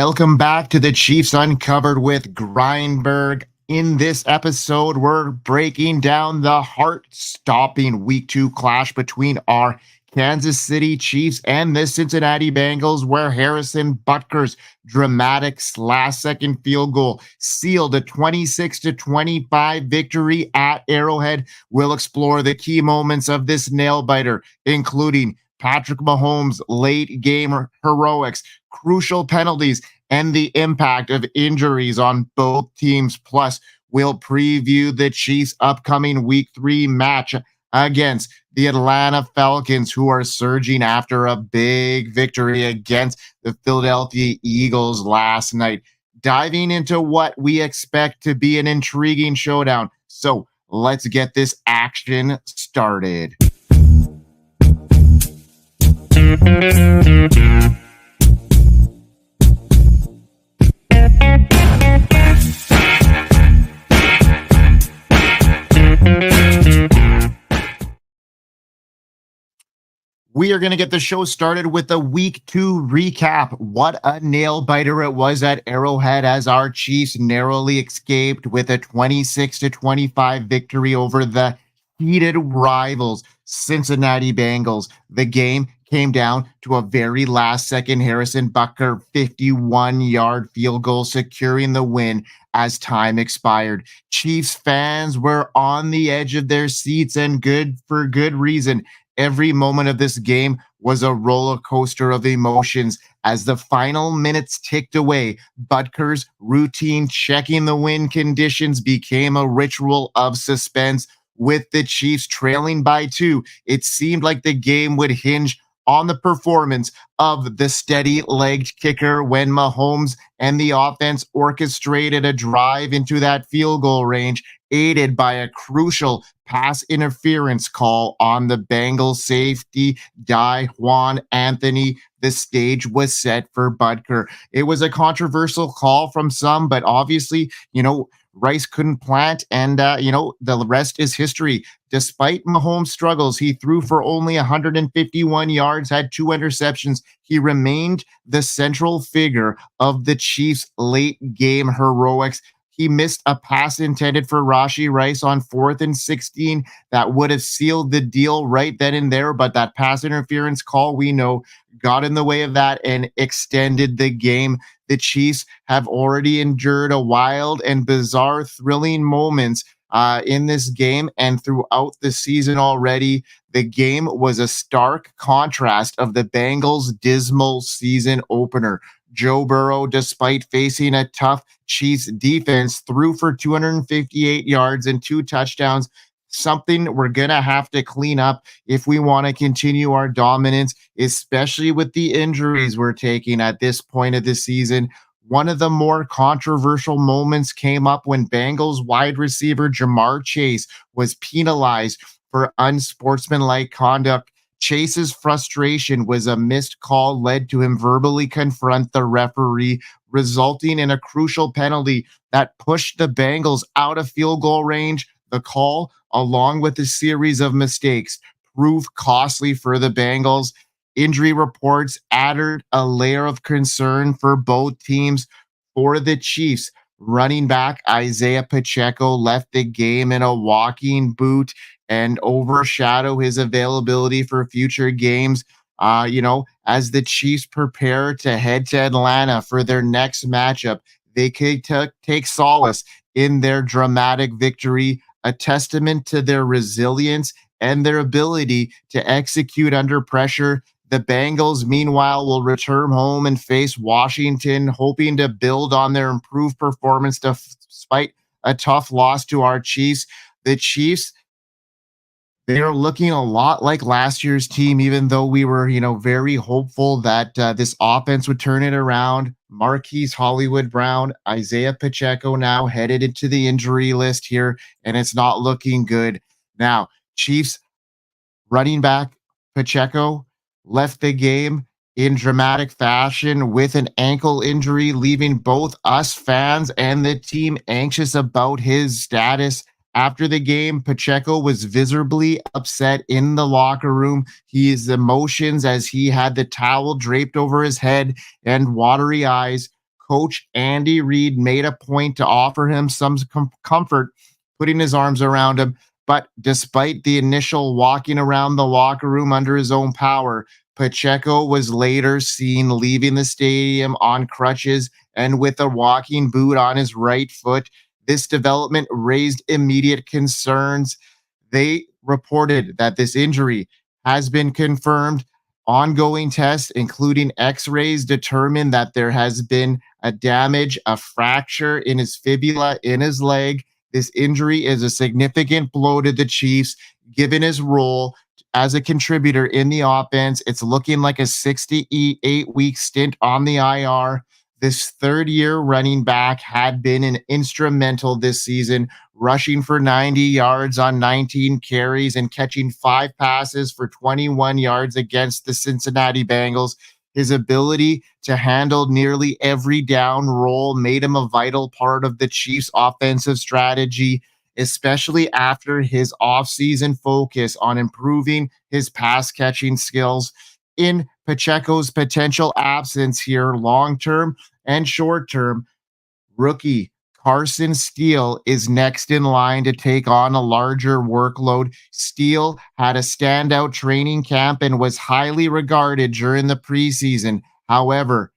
Welcome back to the Chiefs Uncovered with Grindberg. In this episode, we're breaking down the heart-stopping Week 2 clash between our Kansas City Chiefs and the Cincinnati Bengals, where Harrison Butker's dramatic last-second field goal sealed a 26-25 victory at Arrowhead. We'll explore the key moments of this nail-biter, including Patrick Mahomes' late-game heroics, crucial penalties, and the impact of injuries on both teams. Plus, we'll preview the Chiefs' upcoming Week 3 match against the Atlanta Falcons, who are surging after a big victory against the Philadelphia Eagles last night. Diving into what we expect to be an intriguing showdown. So let's get this action started. We are going to get the show started with a Week 2 recap. What a nail-biter it was at Arrowhead as our Chiefs narrowly escaped with a 26-25 victory over the heated rivals, Cincinnati Bengals. The game came down to a very last-second Harrison Butker 51-yard field goal, securing the win as time expired. Chiefs fans were on the edge of their seats, and for good reason. Every moment of this game was a roller coaster of emotions as the final minutes ticked away. Butker's routine checking the win conditions became a ritual of suspense. With the Chiefs trailing by 2, it seemed like the game would hinge on the performance of the steady-legged kicker when Mahomes and the offense orchestrated a drive into that field goal range, aided by a crucial pass interference call on the Bengals safety, Juan Anthony. The stage was set for Butker. It was a controversial call from some, but obviously, Rice couldn't plant, and, the rest is history. Despite Mahomes' struggles, he threw for only 151 yards, had 2 interceptions. He remained the central figure of the Chiefs' late-game heroics. He missed a pass intended for Rashee Rice on 4th and 16 that would have sealed the deal right then and there, but that pass interference call, we know, got in the way of that and extended the game. The Chiefs have already endured a wild and bizarre thrilling moments in this game and throughout the season already. The game was a stark contrast of the Bengals' dismal season opener. Joe Burrow, despite facing a tough Chiefs defense, threw for 258 yards and 2 touchdowns, something we're going to have to clean up if we want to continue our dominance, especially with the injuries we're taking at this point of the season. One of the more controversial moments came up when Bengals wide receiver Jamar Chase was penalized for unsportsmanlike conduct. Chase's frustration was a missed call led to him verbally confront the referee, resulting in a crucial penalty that pushed the Bengals out of field goal range. The call, along with a series of mistakes, proved costly for the Bengals. Injury reports added a layer of concern for both teams. For the Chiefs, running back Isiah Pacheco left the game in a walking boot and overshadow his availability for future games. As the Chiefs prepare to head to Atlanta for their next matchup, they could take solace in their dramatic victory, a testament to their resilience and their ability to execute under pressure. The Bengals, meanwhile, will return home and face Washington, hoping to build on their improved performance despite a tough loss to our Chiefs. The Chiefs, they are looking a lot like last year's team, even though we were, very hopeful that this offense would turn it around. Marquise Brown, Isiah Pacheco now headed into the injury list here, and it's not looking good. Now, Chiefs running back Pacheco left the game in dramatic fashion with an ankle injury, leaving both us fans and the team anxious about his status. After the game, Pacheco was visibly upset in the locker room. His emotions as he had the towel draped over his head and watery eyes. Coach Andy Reid made a point to offer him some comfort, putting his arms around him. But despite the initial walking around the locker room under his own power, Pacheco was later seen leaving the stadium on crutches and with a walking boot on his right foot. This development raised immediate concerns. They reported that this injury has been confirmed. Ongoing tests, including x rays, determined that there has been a damage, a fracture in his fibula in his leg. This injury is a significant blow to the Chiefs, given his role as a contributor in the offense. It's looking like a 68-week stint on the IR. This third-year running back had been an instrumental this season, rushing for 90 yards on 19 carries and catching 5 passes for 21 yards against the Cincinnati Bengals. His ability to handle nearly every down role made him a vital part of the Chiefs' offensive strategy, especially after his offseason focus on improving his pass catching skills. In Pacheco's potential absence here, long term and short term, rookie Carson Steele is next in line to take on a larger workload. Steele had a standout training camp and was highly regarded during the preseason. However,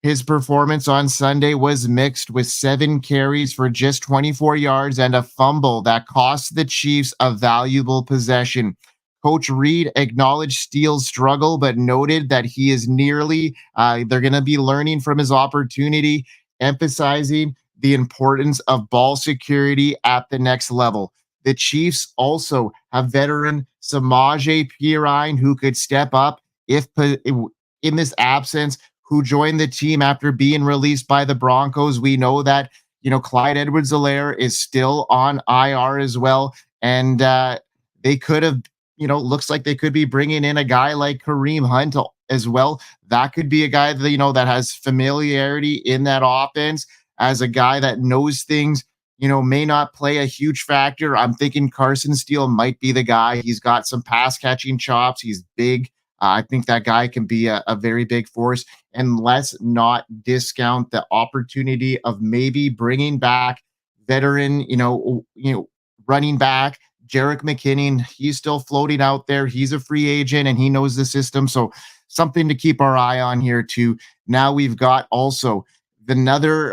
his performance on Sunday was mixed, with 7 carries for just 24 yards and a fumble that cost the Chiefs a valuable possession. Coach Reid acknowledged Steele's struggle, but noted that he is they're going to be learning from his opportunity, emphasizing the importance of ball security at the next level. The Chiefs also have veteran Samaje Perine, who could step up if in this absence, who joined the team after being released by the Broncos. We know that, Clyde Edwards-Helaire is still on IR as well. And they could have, looks like they could be bringing in a guy like Kareem Hunt as well. That could be a guy that, that has familiarity in that offense, as a guy that knows things, may not play a huge factor. I'm thinking Carson Steele might be the guy. He's got some pass catching chops. He's big. I think that guy can be a very big force. And let's not discount the opportunity of maybe bringing back veteran, running back Jerick McKinnon. He's still floating out there. He's a free agent and he knows the system. So something to keep our eye on here too. Now we've got also another,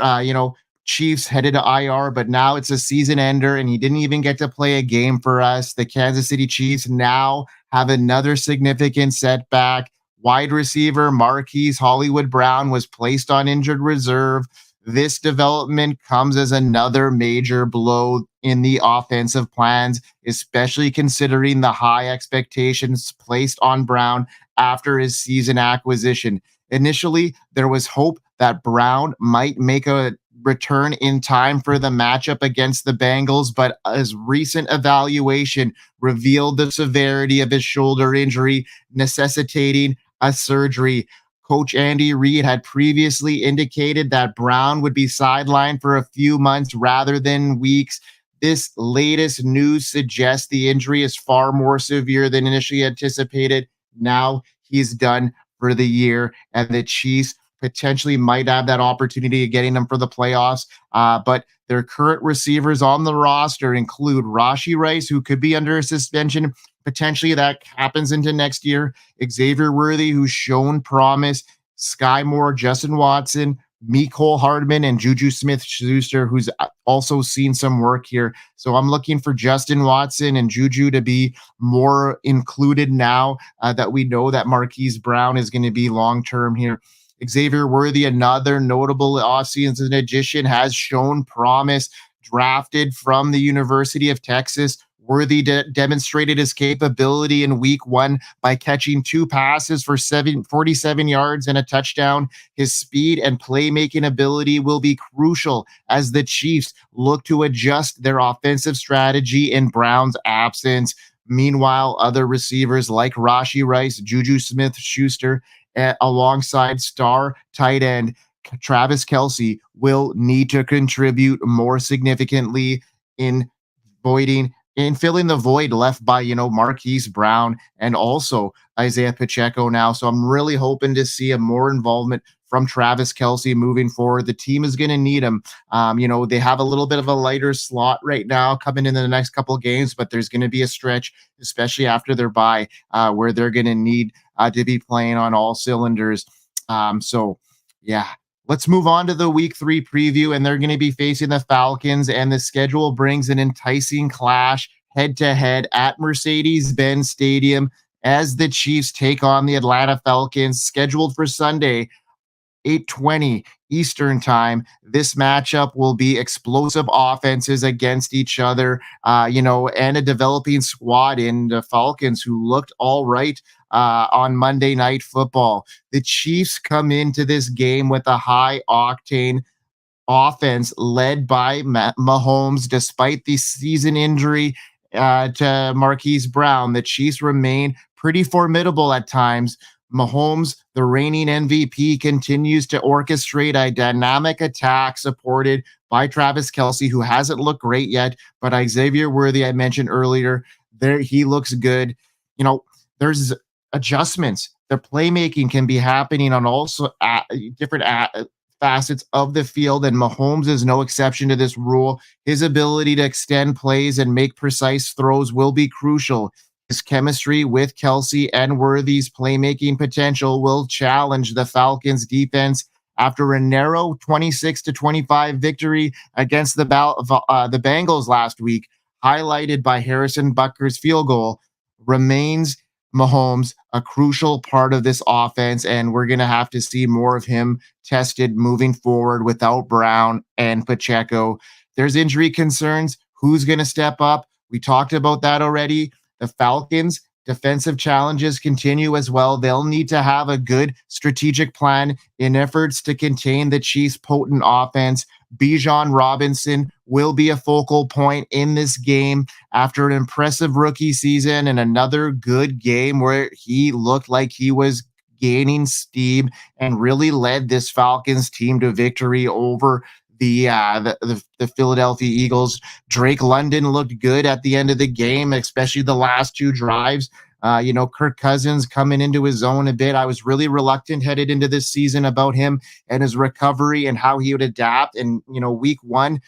Chiefs headed to IR, but now it's a season ender and he didn't even get to play a game for us. The Kansas City Chiefs now have another significant setback. Wide receiver Marquise Brown was placed on injured reserve. This development comes as another major blow in the offensive plans, especially considering the high expectations placed on Brown after his season acquisition. Initially, there was hope that Brown might make a return in time for the matchup against the Bengals, but his recent evaluation revealed the severity of his shoulder injury, necessitating a surgery. Coach Andy Reid had previously indicated that Brown would be sidelined for a few months rather than weeks. This latest news suggests the injury is far more severe than initially anticipated. Now he's done for the year, and the Chiefs potentially might have that opportunity of getting them for the playoffs. But their current receivers on the roster include Rashee Rice, who could be under a suspension. Potentially that happens into next year. Xavier Worthy, who's shown promise. Sky Moore, Justin Watson, Mecole Hardman, and Juju Smith-Schuster, who's also seen some work here. So I'm looking for Justin Watson and Juju to be more included now that we know that Marquise Brown is going to be long-term here. Xavier Worthy, another notable offseason addition, has shown promise. Drafted from the University of Texas, Worthy demonstrated his capability in week 1 by catching 2 passes for 47 yards and a touchdown. His speed and playmaking ability will be crucial as the Chiefs look to adjust their offensive strategy in Brown's absence. Meanwhile, other receivers like Rashee Rice, Juju Smith-Schuster, alongside star tight end Travis Kelce, will need to contribute more significantly in filling the void left by, Marquise Brown and also Isiah Pacheco now. So I'm really hoping to see a more involvement from Travis Kelce moving forward. The team is going to need him. They have a little bit of a lighter slot right now coming in the next couple of games, but there's going to be a stretch, especially after their bye, where they're going to need to be playing on all cylinders. Yeah. Let's move on to the week 3 preview, and they're going to be facing the Falcons, and the schedule brings an enticing clash head to head at Mercedes-Benz Stadium as the Chiefs take on the Atlanta Falcons, scheduled for Sunday, 8:20 Eastern time. This matchup will be explosive offenses against each other, and a developing squad in the Falcons who looked all right on Monday Night Football. The Chiefs come into this game with a high octane offense led by Mahomes, despite the season injury to Marquise Brown. The Chiefs remain pretty formidable at times. Mahomes, the reigning MVP, continues to orchestrate a dynamic attack supported by Travis Kelce, who hasn't looked great yet, but Xavier Worthy, I mentioned earlier, there he looks good. There's adjustments. The playmaking can be happening on also different facets of the field, and Mahomes is no exception to this rule. His ability to extend plays and make precise throws will be crucial. His chemistry with Kelce and Worthy's playmaking potential will challenge the Falcons defense after a narrow 26-25 victory against the Bengals last week, highlighted by Harrison Butker's field goal. Remains Mahomes a crucial part of this offense, and we're going to have to see more of him tested moving forward without Brown and Pacheco. There's injury concerns. Who's going to step up? We talked about that already. The Falcons' defensive challenges continue as well. They'll need to have a good strategic plan in efforts to contain the Chiefs' potent offense. Bijan Robinson will be a focal point in this game after an impressive rookie season and another good game where he looked like he was gaining steam and really led this Falcons team to victory over the Philadelphia Eagles. Drake London looked good at the end of the game, especially the last 2 drives. Kirk Cousins coming into his own a bit. I was really reluctant headed into this season about him and his recovery and how he would adapt. And, week 1,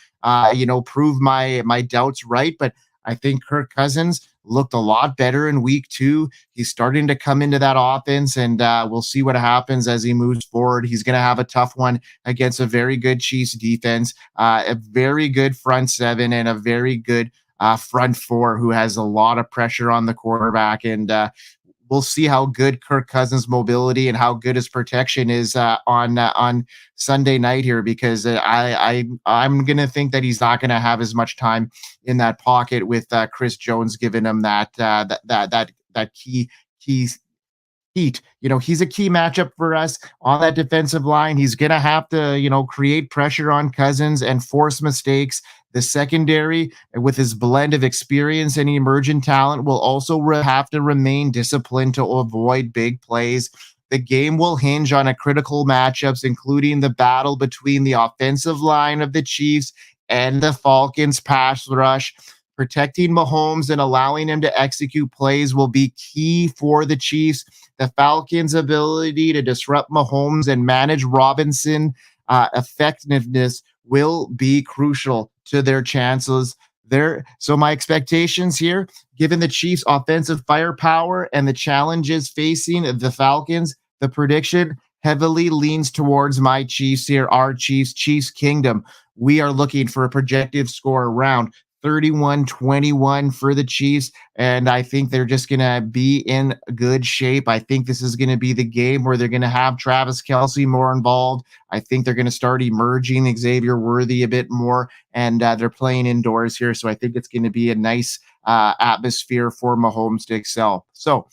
proved my doubts right. But I think Kirk Cousins looked a lot better in week 2. He's starting to come into that offense, and we'll see what happens as he moves forward. He's going to have a tough one against a very good Chiefs defense, a very good front 7, and a very good front 4 who has a lot of pressure on the quarterback. And we'll see how good Kirk Cousins' mobility and how good his protection is on Sunday night here, because I'm going to think that he's not going to have as much time in that pocket with Chris Jones giving him that key heat. He's a key matchup for us on that defensive line. He's going to have to, create pressure on Cousins and force mistakes. The secondary, with his blend of experience and emerging talent, will also have to remain disciplined to avoid big plays. The game will hinge on a critical matchups, including the battle between the offensive line of the Chiefs and the Falcons' pass rush. Protecting Mahomes and allowing him to execute plays will be key for the Chiefs. The Falcons' ability to disrupt Mahomes and manage Robinson effectiveness will be crucial to their chances there. So my expectations here, given the Chiefs' offensive firepower and the challenges facing the Falcons, the prediction heavily leans towards my Chiefs here, our Chiefs Kingdom. We are looking for a projected score around 31-21 for the Chiefs, and I think they're just going to be in good shape. I think this is going to be the game where they're going to have Travis Kelce more involved. I think they're going to start emerging Xavier Worthy a bit more, and they're playing indoors here, so I think it's going to be a nice atmosphere for Mahomes to excel. So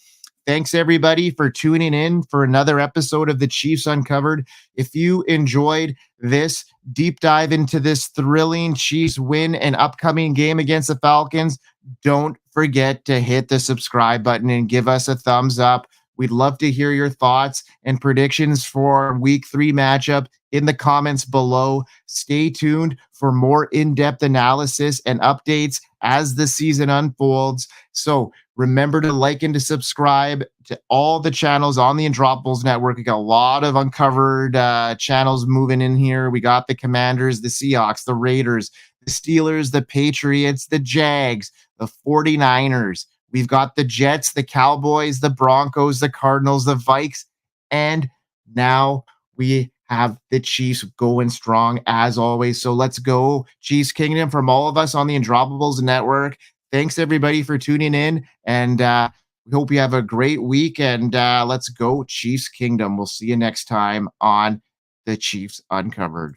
thanks, everybody, for tuning in for another episode of the Chiefs Uncovered. If you enjoyed this deep dive into this thrilling Chiefs win and upcoming game against the Falcons, don't forget to hit the subscribe button and give us a thumbs up. We'd love to hear your thoughts and predictions for week 3 matchup in the comments below. Stay tuned for more in-depth analysis and updates as the season unfolds. So remember to like and to subscribe to all the channels on the Undroppables Network. We got a lot of uncovered channels moving in here. We got the Commanders, the Seahawks, the Raiders, the Steelers, the Patriots, the Jags, the 49ers. We've got the Jets, the Cowboys, the Broncos, the Cardinals, the Vikes, and now we have the Chiefs going strong as always. So let's go Chiefs Kingdom from all of us on the Undroppables Network. Thanks everybody for tuning in, and we hope you have a great week, and let's go Chiefs Kingdom. We'll see you next time on the Chiefs Uncovered.